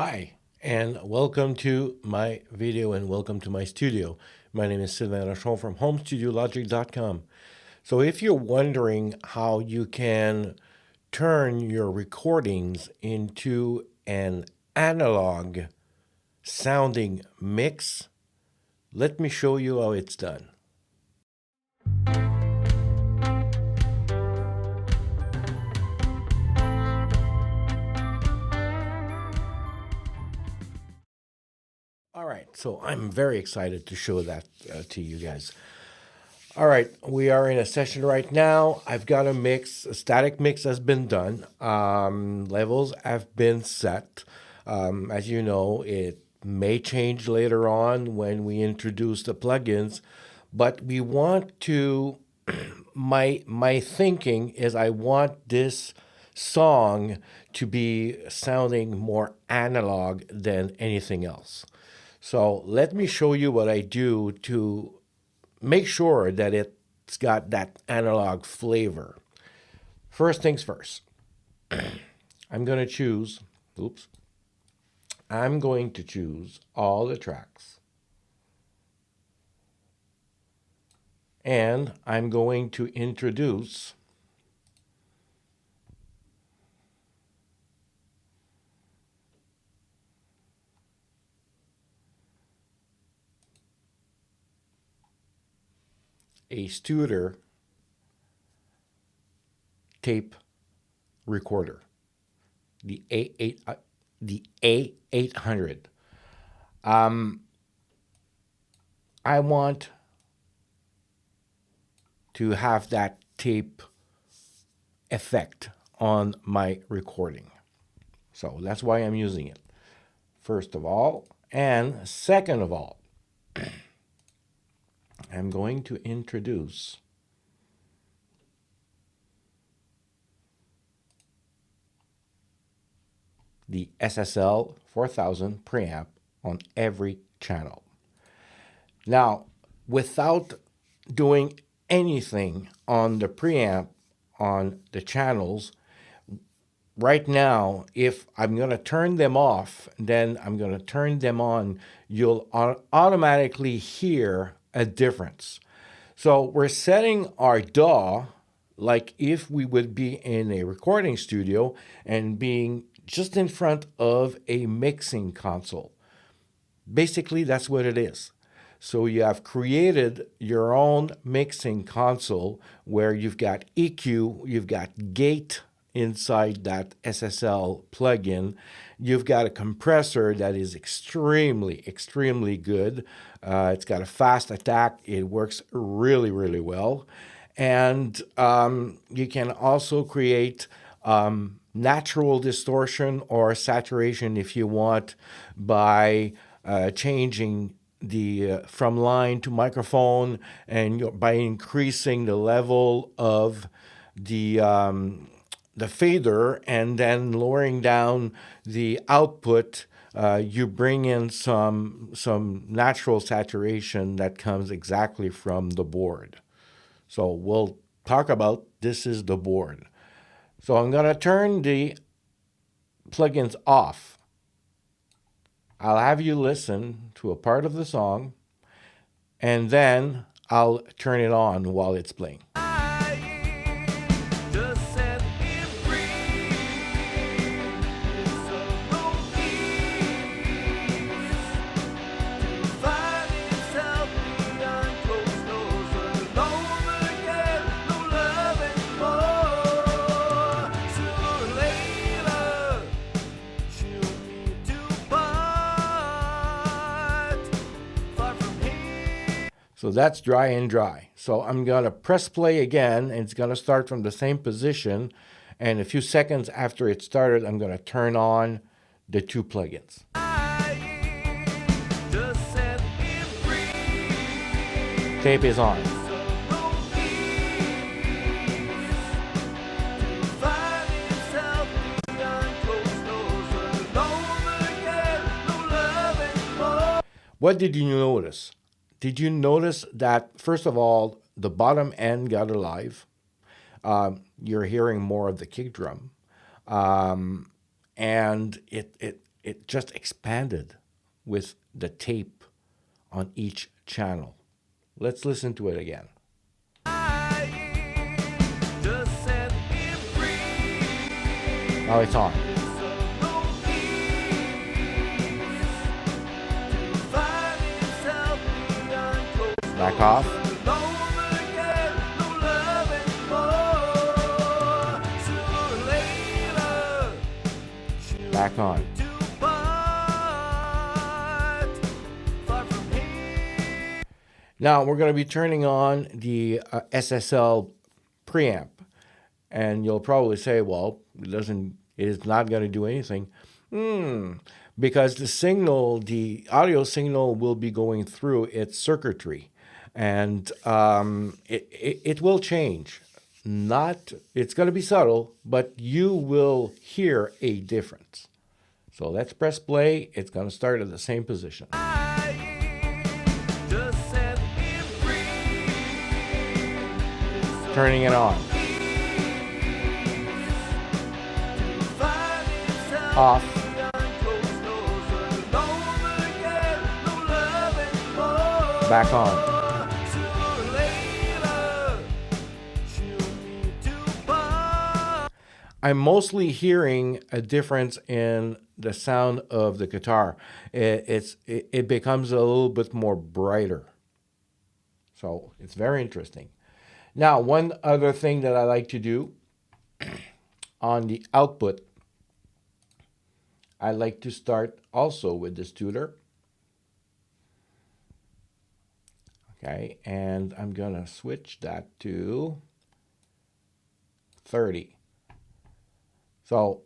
Hi, and welcome to my video and welcome to my studio. My name is Sylvain Rochon from HomeStudioLogic.com. So if you're wondering how you can turn your recordings into an analog sounding mix, let me show you how it's done. All right, so I'm very excited to show that to you guys. All right, we are in a session right now. I've got a mix, a static mix has been done. Levels have been set. As you know, it may change later on when we introduce the plugins, but we want to, my thinking is I want this song to be sounding more analog than anything else. So let me show you what I do to make sure that it's got that analog flavor. First things first, I'm going to choose, I'm going to choose all the tracks. And I'm going to introduce a Studer tape recorder, the A800. I want to have that tape effect on my recording. So that's why I'm using it, first of all. And second of all, I'm going to introduce the SSL 4000 preamp on every channel. Now, without doing anything on the preamp on the channels, right now, if I'm going to turn them off, then I'm going to turn them on, you'll automatically hear a difference. So we're setting our DAW like if we would be in a recording studio and being just in front of a mixing console. Basically, that's what it is. So you have created your own mixing console where you've got EQ, you've got gate inside that SSL plugin. You've got a compressor that is extremely good. It's got a fast attack. It works really well. And you can also create natural distortion or saturation if you want by changing the from line to microphone and by increasing the level of the fader and then lowering down the output. You bring in some natural saturation that comes exactly from the board. So we'll talk about this is the board. So I'm going to turn the plugins off. I'll have you listen to a part of the song, and then I'll turn it on while it's playing. So that's dry and dry. So I'm going to press play again, and it's going to start from the same position. And a few seconds after it started, I'm going to turn on the two plugins. Tape is on. What did you notice? Did you notice that, first of all, the bottom end got alive? You're hearing more of the kick drum. And it it just expanded with the tape on each channel. Let's listen to it again. Now it's on. Back off. Back on. Now we're going to be turning on the SSL preamp, and you'll probably say, "Well, it is not going to do anything," because the audio signal will be going through its circuitry, and it will change. It's going to be subtle, but you will hear a difference. So let's press play. It's going to start at the same position. Turning it on. Off. Back on. I'm mostly hearing a difference in the sound of the guitar. It becomes a little bit more brighter. So it's very interesting. Now, one other thing that I like to do on the output, I like to start also with this tuner. Okay, and I'm going to switch that to 30. So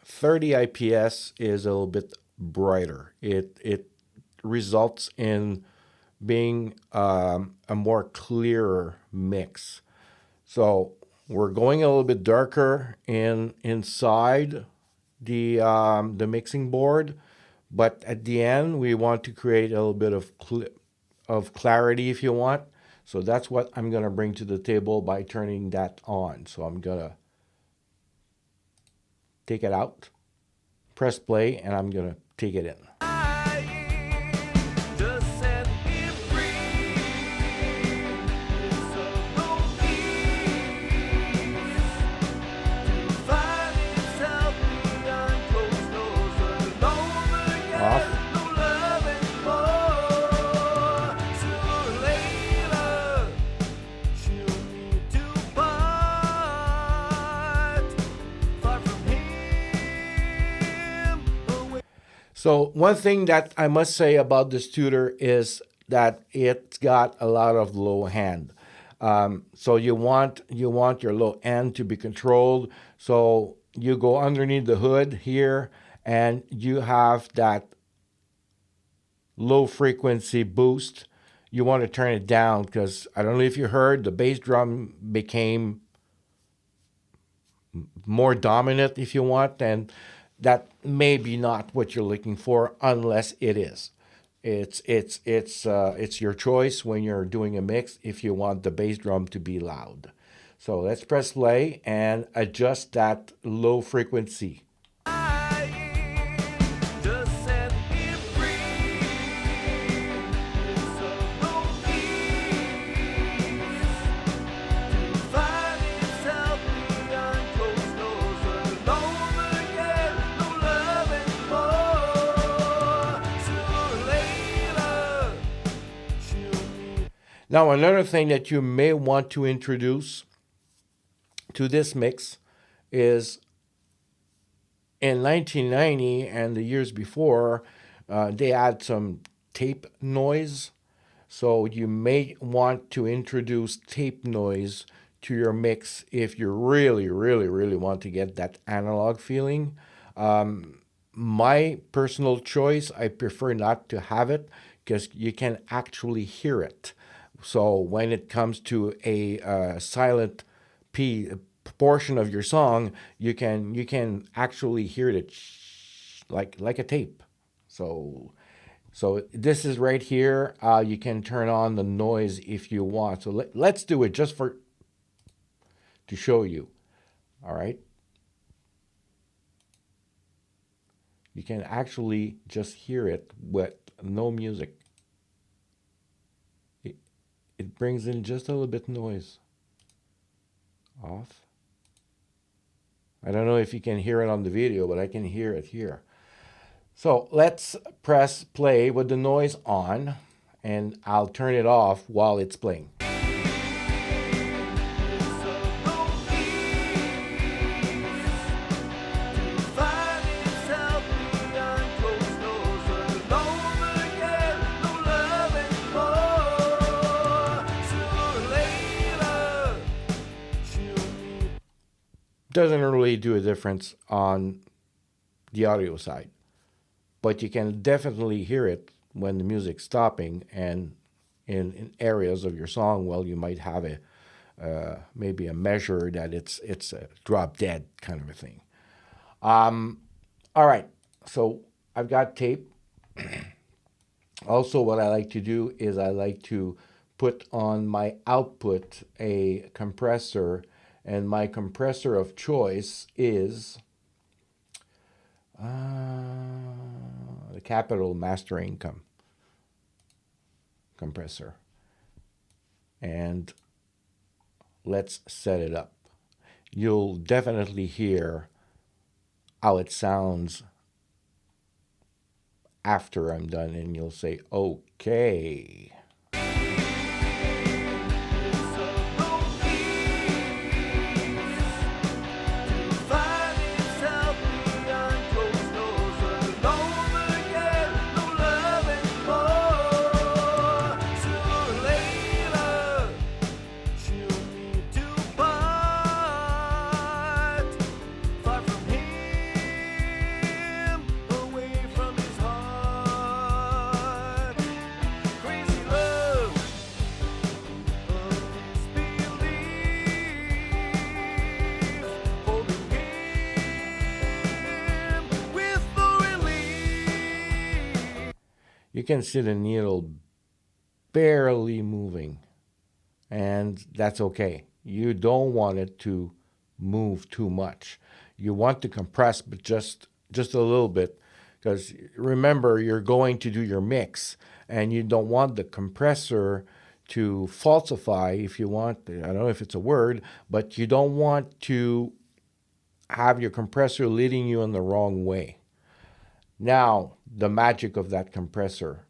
30 IPS is a little bit brighter. It results in being a more clearer mix. So we're going a little bit darker inside the mixing board, but at the end we want to create a little bit of clarity, if you want. So that's what I'm going to bring to the table by turning that on. So I'm going to take it out, press play, and I'm going to take it in. So one thing that I must say about this tuner is that it's got a lot of low end. So you want your low end to be controlled. So you go underneath the hood here, and you have that low frequency boost. You want to turn it down because I don't know if you heard, the bass drum became more dominant, if you want, and that may be not what you're looking for unless it is. It's your choice when you're doing a mix if you want the bass drum to be loud. So let's press play and adjust that low frequency. Now, another thing that you may want to introduce to this mix is in 1990 and the years before, they had some tape noise. So you may want to introduce tape noise to your mix if you really, really, really want to get that analog feeling. My personal choice, I prefer not to have it because you can actually hear it. So when it comes to a silent portion of your song, you can actually hear it like a tape. So this is right here. You can turn on the noise if you want. So let's do it just to show you. All right. You can actually just hear it with no music. It brings in just a little bit noise. Off. I don't know if you can hear it on the video, but I can hear it here. So let's press play with the noise on, and I'll turn it off while it's playing. Doesn't really do a difference on the audio side, but you can definitely hear it when the music's stopping, and in areas of your song, well, you might have a maybe a measure that it's a drop dead kind of a thing. All right, so I've got tape. Also, what I like to do is I like to put on my output a compressor, and my compressor of choice is the Capital Master Income compressor. And let's set it up. You'll definitely hear how it sounds after I'm done, and you'll say, okay. You can see the needle barely moving, and that's okay. You don't want it to move too much. You want to compress, but just a little bit, because remember, you're going to do your mix, and you don't want the compressor to falsify, if you want. I don't know if it's a word, but you don't want to have your compressor leading you in the wrong way. Now, the magic of that compressor.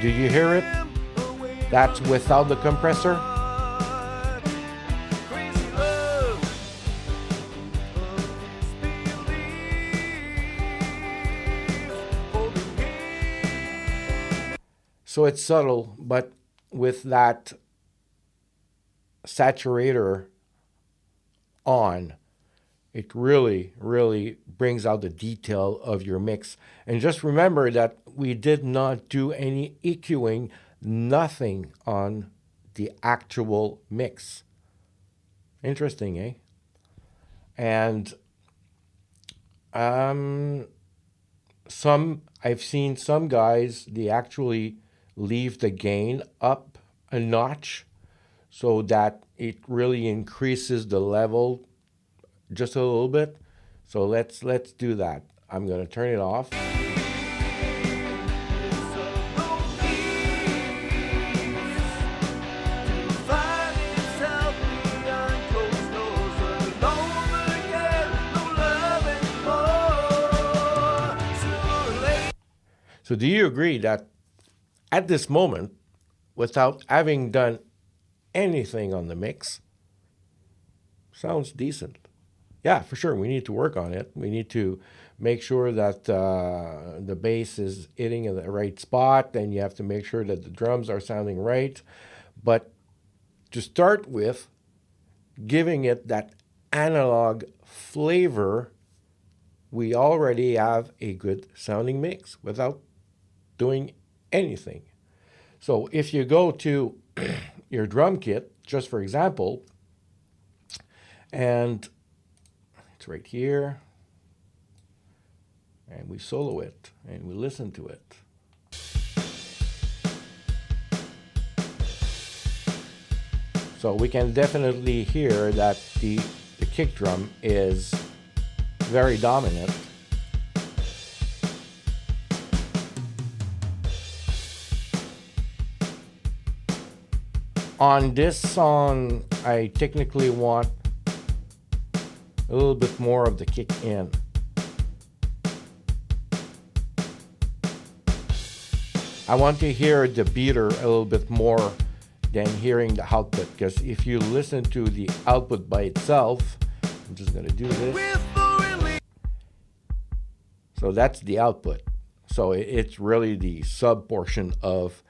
Do you hear it? That's without the compressor. So it's subtle, but with that saturator on, it really, really brings out the detail of your mix. And just remember that we did not do any EQing, nothing on the actual mix. Interesting, eh? And I've seen some guys, they actually leave the gain up a notch so that it really increases the level just a little bit. So let's do that. I'm going to turn it off. So do you agree that at this moment, without having done anything on the mix, sounds decent? Yeah, for sure. We need to work on it. We need to make sure that the bass is hitting in the right spot, and you have to make sure that the drums are sounding right. But to start with, giving it that analog flavor, we already have a good sounding mix without doing anything. So if you go to your drum kit, just for example, and it's right here, and we solo it, and we listen to it. So we can definitely hear that the kick drum is very dominant. On this song, I technically want a little bit more of the kick in. I want to hear the beater a little bit more than hearing the output, because if you listen to the output by itself, I'm just going to do this. So that's the output. So it's really the sub portion of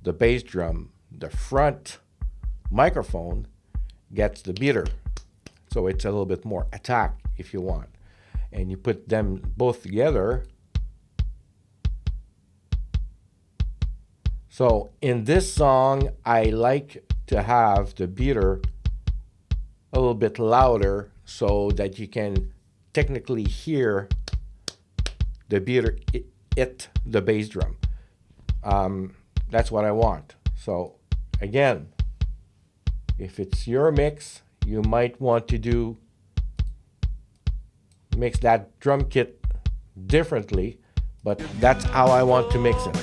the bass drum. The front microphone gets the beater. So it's a little bit more attack if you want. And you put them both together. So in this song, I like to have the beater a little bit louder so that you can technically hear the beater hit the bass drum. That's what I want. So again, if it's your mix, you might want to mix that drum kit differently, but that's how I want to mix it.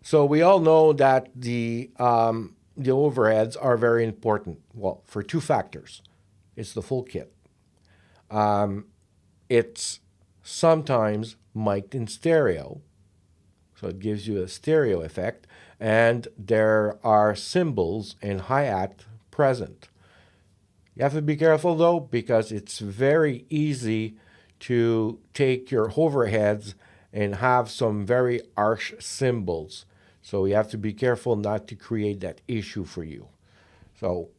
So we all know that the overheads are very important. Well, for two factors. It's the full kit. It's sometimes mic'd in stereo, so it gives you a stereo effect, and there are cymbals and hi-hat present. You have to be careful though, because it's very easy to take your overheads and have some very harsh cymbals. So you have to be careful not to create that issue for you. So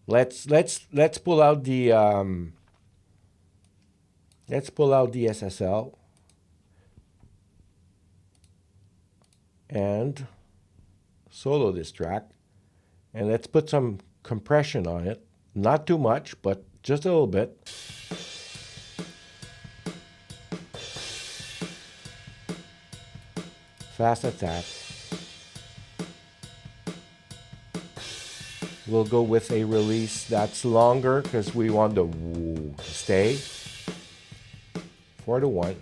let's pull out the SSL and solo this track, and let's put some compression on it. Not too much, but just a little bit. Fast attack. We'll go with a release that's longer because we want the woo to stay. 4-1.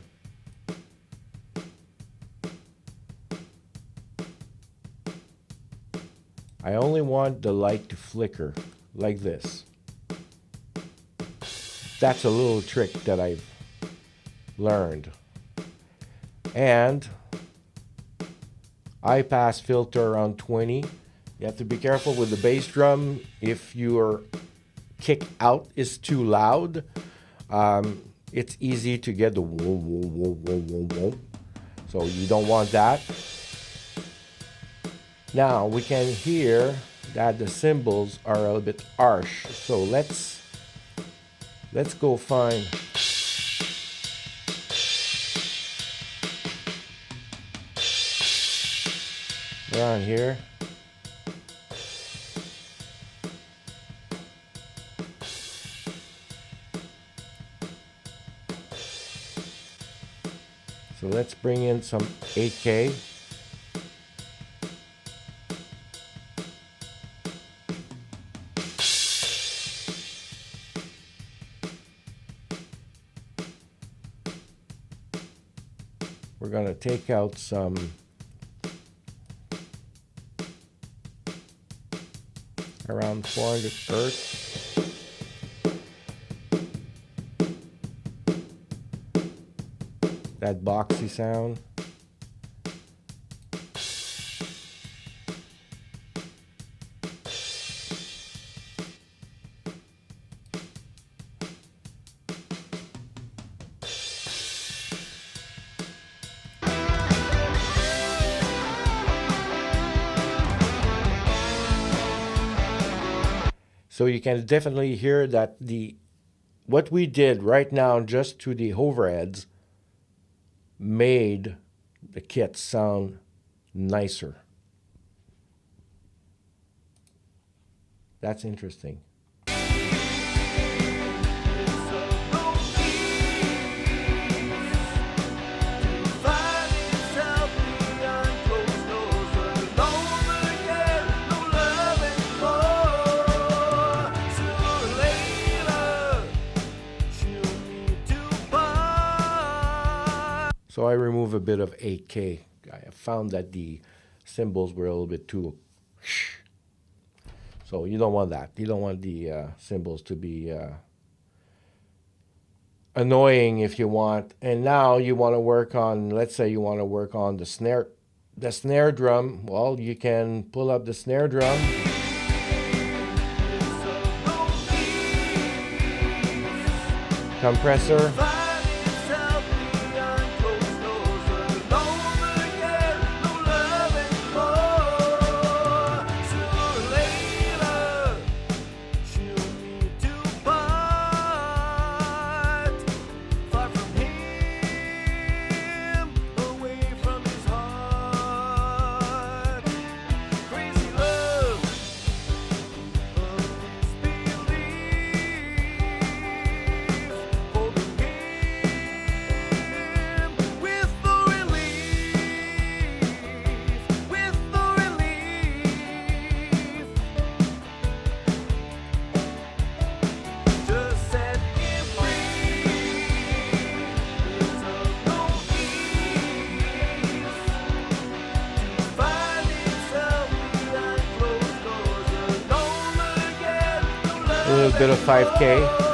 I only want the light to flicker like this. That's a little trick that I've learned. And high pass filter around 20. You have to be careful with the bass drum. If your kick out is too loud, it's easy to get the whoa, whoa, whoa, whoa, whoa, whoa. So you don't want that. Now we can hear that the cymbals are a little bit harsh. So let's go find around here. So let's bring in some 8K. We're going to take out some around 400 hertz. That boxy sound. So you can definitely hear that the what we did right now just to the overheads made the kit sound nicer. That's interesting. So I remove a bit of 8K. I found that the cymbals were a little bit too. So you don't want that. You don't want the cymbals to be annoying if you want. And now you want to work on, let's say you want to work on the snare drum. Well, you can pull up the snare drum. Compressor. A little bit of 5K.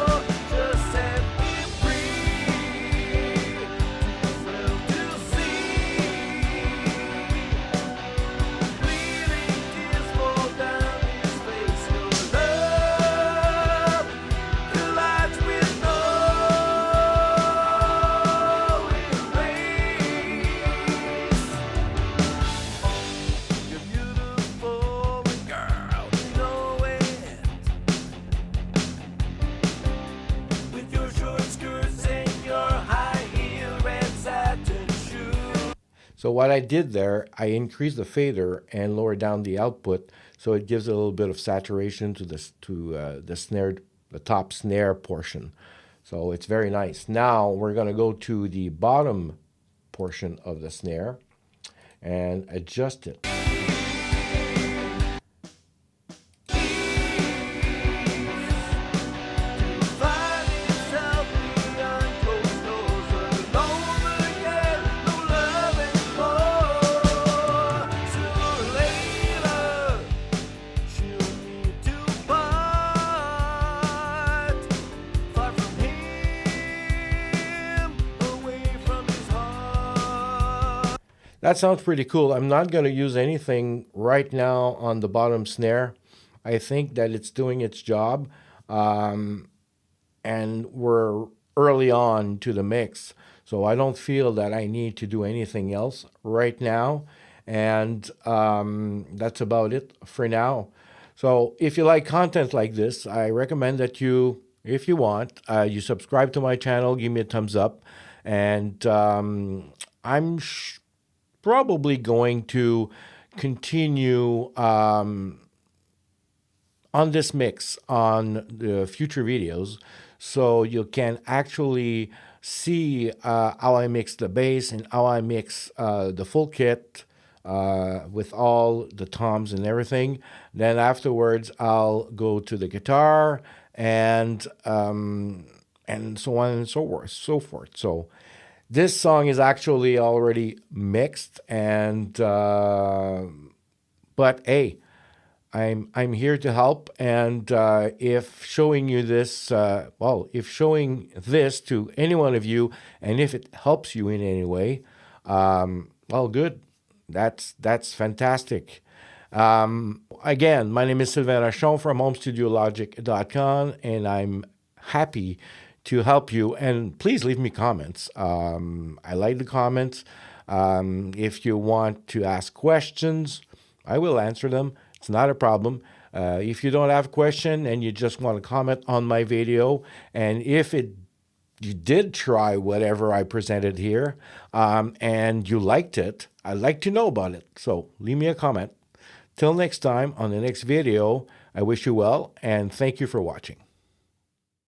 So what I did there, I increased the fader and lowered down the output, so it gives a little bit of saturation to the snare, the top snare portion. So it's very nice. Now we're going to go to the bottom portion of the snare and adjust it. That sounds pretty cool. I'm not going to use anything right now on the bottom snare. I think that it's doing its job. And we're early on to the mix. So I don't feel that I need to do anything else right now. And that's about it for now. So if you like content like this, I recommend that you, if you want, you subscribe to my channel, give me a thumbs up. And I'm probably going to continue on this mix on the future videos, so you can actually see how I mix the bass and how I mix the full kit with all the toms and everything. Then afterwards, I'll go to the guitar and so on and so forth. So this song is actually already mixed, and but hey, I'm here to help, and if showing you this, if showing this to any one of you, and if it helps you in any way, well, good. That's fantastic. Again, my name is Sylvain Rachon from HomeStudioLogic.com, and I'm happy to help you. And please leave me comments. I like the comments. If you want to ask questions, I will answer them. It's not a problem. If you don't have a question and you just want to comment on my video, and if you did try whatever I presented here, and you liked it, I'd like to know about it. So leave me a comment. Till next time, on the next video, I wish you well, and thank you for watching.